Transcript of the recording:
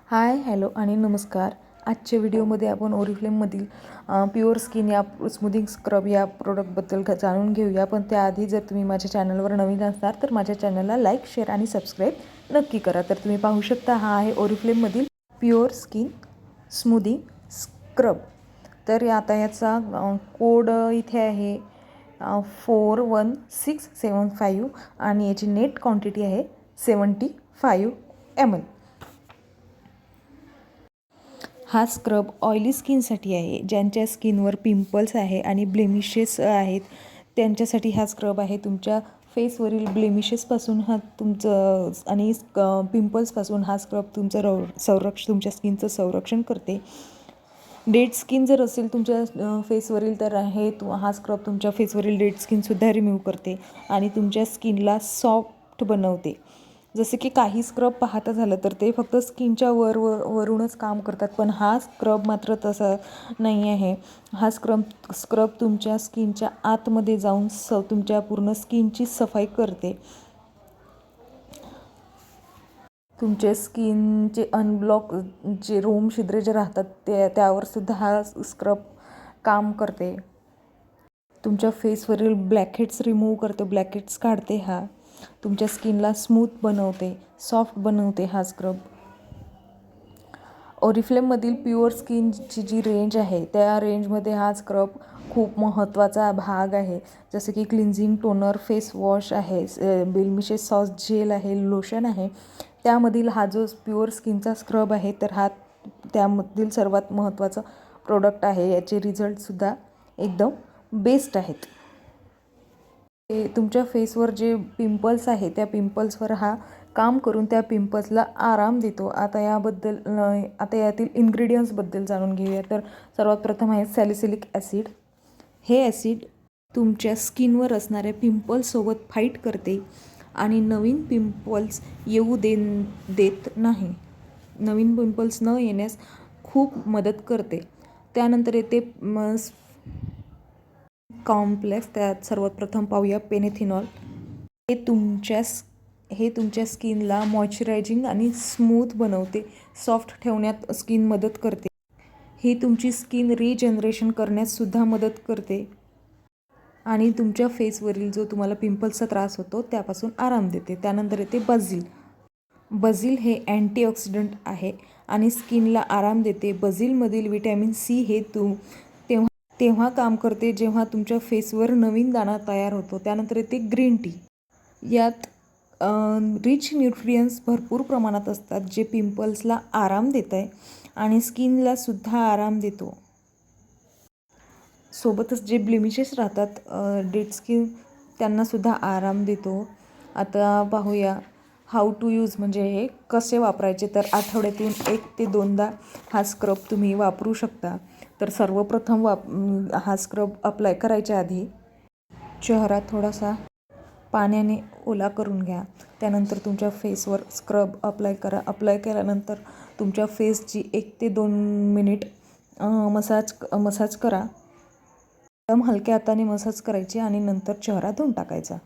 हाय, hello आणि नमस्कार. आजच्या व्हिडिओमध्ये आपण ओरिफ्लेममधील प्युअर स्किन या स्मूथिंग स्क्रब या प्रोडक्टबद्दल जाणून घेऊया. पण त्याआधी जर तुम्ही माझ्या चॅनलवर नवीन असाल तर माझ्या चॅनलला लाईक, शेअर आणि सबस्क्राईब नक्की करा. तर तुम्ही पाहू शकता हा आहे ओरिफ्लेममधील प्युअर स्किन स्मूथिंग स्क्रब. तर आता याचा कोड इथे आहे 41675 आणि याची नेट क्वांटिटी आहे 75 ml. हा स्क्रब ऑइली स्किनसाठी आहे. ज्यांच्या स्किनवर पिंपल्स आहे आणि ब्लेमिशेस आहेत त्यांच्यासाठी हा स्क्रब आहे. तुमच्या फेसवरील ब्लेमिशेसपासून हा तुमचं आणि पिंपल्सपासून हा स्क्रब तुमच्या स्किनचं संरक्षण करते. डेड स्किन जर असेल तुमच्या फेसवरील तर हा स्क्रब तुमच्या फेसवरील डेड स्किनसुद्धा रिमूव्ह करते आणि तुमच्या स्किनला सॉफ्ट बनवते. जसे की काही स्क्रब पाहता झालं तर ते फक्त स्किनच्या वरूनच काम करतात, पण हा स्क्रब मात्र तसा नाही आहे. हा स्क्रब तुमच्या स्किनच्या आतमध्ये जाऊन तुमच्या पूर्ण स्किनची सफाई करते. तुमचे स्किनचे अनब्लॉक जे छिद्रे जे राहतात त्यावर सुद्धा हा स्क्रब काम करते. तुमच्या फेसवरील ब्लॅकहेड्स रिमूव्ह करते, ब्लॅकहेड्स काढते. हा तुमच्या स्किनला स्मूथ बनवते, सॉफ्ट बनवते हा स्क्रब. ओरिफ्लेममधील प्युअर स्किनची जी रेंज आहे त्या रेंजमध्ये हा स्क्रब खूप महत्त्वाचा भाग आहे. जसं की क्लिन्झिंग टोनर, फेस वॉश आहे, ब्लेमिशेस सॉस जेल आहे, लोशन आहे. त्यामधील हा जो प्युअर स्किनचा स्क्रब आहे तर हा त्यामधील सर्वात महत्त्वाचा प्रोडक्ट आहे. याचे रिझल्टसुद्धा एकदम बेस्ट आहेत. तुमच्या फेसवर जे पिंपल्स आहे त्या पिंपल्सवर हा काम करून त्या पिंपल्सला आराम देतो. आता यातील इन्ग्रेडियंट्सबद्दल जाणून घेऊया. तर सर्वात प्रथम आहे सॅलिसिलिक ॲसिड. हे ॲसिड तुमच्या स्किनवर असणाऱ्या पिंपल्ससोबत फाईट करते आणि नवीन पिंपल्स देत नाही. नवीन पिंपल्स न येण्यास खूप मदत करते. त्यानंतर येते कॉम्प्लेक्स. त्यात सर्वात प्रथम पाहूया पेनेथिनॉल. हे तुमच्या स्किनला मॉइश्चरायझिंग आणि स्मूथ बनवते, सॉफ्ट ठेवण्यात स्किन मदत करते. ही तुमची स्किन रिजनरेशन करण्याससुद्धा मदत करते आणि तुमच्या फेसवरील जो तुम्हाला पिंपल्सचा त्रास होतो त्यापासून आराम देते. त्यानंतर येते बझिल. बझिल हे अँटीऑक्सिडंट आहे आणि स्किनला आराम देते. बझिलमधील व्हिटॅमिन सी हे तेव्हा काम करते जेव्हा तुमच्या फेसवर नवीन दाणा तयार होतो. त्यानंतर येते ग्रीन टी. यात रिच न्यूट्रियन्स भरपूर प्रमाणात असतात जे पिंपल्सला आराम देत आहे आणि स्किनला सुद्धा आराम देतो. सोबतच जे ब्लेमिशेस राहतात डेड स्किन त्यांनासुद्धा आराम देतो. आता पाहूया हाऊ टू यूज, म्हणजे हे कसे वापरायचे. तर आठवड्यातून 1 ते 2दा हा स्क्रब तुम्ही वापरू शकता. तर सर्वप्रथम हा स्क्रब अप्लाय करायच्या आधी चेहरा थोडासा पाण्याने ओला करून घ्या. त्यानंतर तुमच्या फेसवर स्क्रब अप्लाय करा. अप्लाय केल्यानंतर तुमच्या फेसची 1 ते 2 मिनिट मसाज करा. एकदम हलक्या हाताने मसाज करायची आणि नंतर चेहरा धुवून टाकायचा.